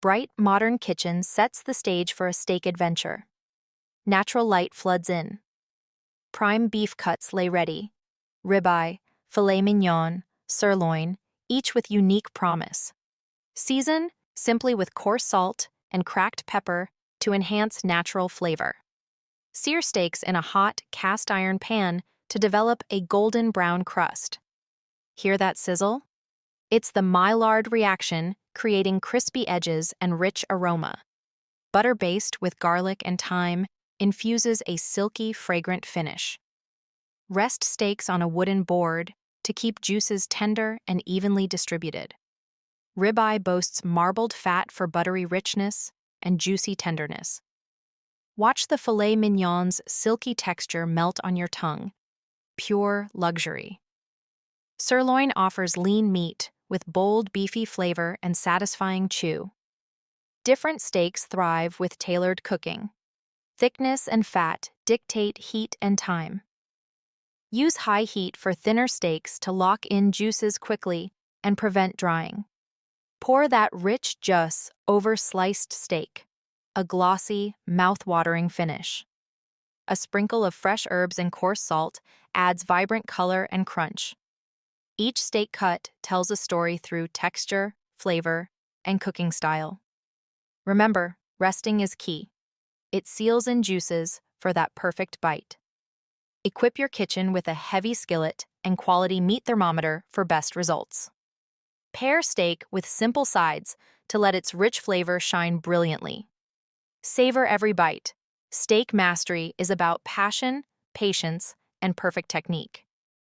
Bright, modern kitchen sets the stage for a steak adventure. Natural light floods in. Prime beef cuts lay ready. Ribeye, filet mignon, sirloin, each with unique promise. Season simply with coarse salt and cracked pepper to enhance natural flavor. Sear steaks in a hot cast iron pan to develop a golden brown crust. Hear that sizzle? It's the Maillard reaction, creating crispy edges and rich aroma. Butter based with garlic and thyme infuses a silky, fragrant finish. Rest steaks on a wooden board to keep juices tender and evenly distributed. Ribeye boasts marbled fat for buttery richness and juicy tenderness. Watch the filet mignon's silky texture melt on your tongue. Pure luxury. Sirloin offers lean meat with bold, beefy flavor and satisfying chew. Different steaks thrive with tailored cooking. Thickness and fat dictate heat and time. Use high heat for thinner steaks to lock in juices quickly and prevent drying. Pour that rich juice over sliced steak, a glossy, mouth-watering finish. A sprinkle of fresh herbs and coarse salt adds vibrant color and crunch. Each steak cut tells a story through texture, flavor, and cooking style. Remember, resting is key. It seals in juices for that perfect bite. Equip your kitchen with a heavy skillet and quality meat thermometer for best results. Pair steak with simple sides to let its rich flavor shine brilliantly. Savor every bite. Steak mastery is about passion, patience, and perfect technique.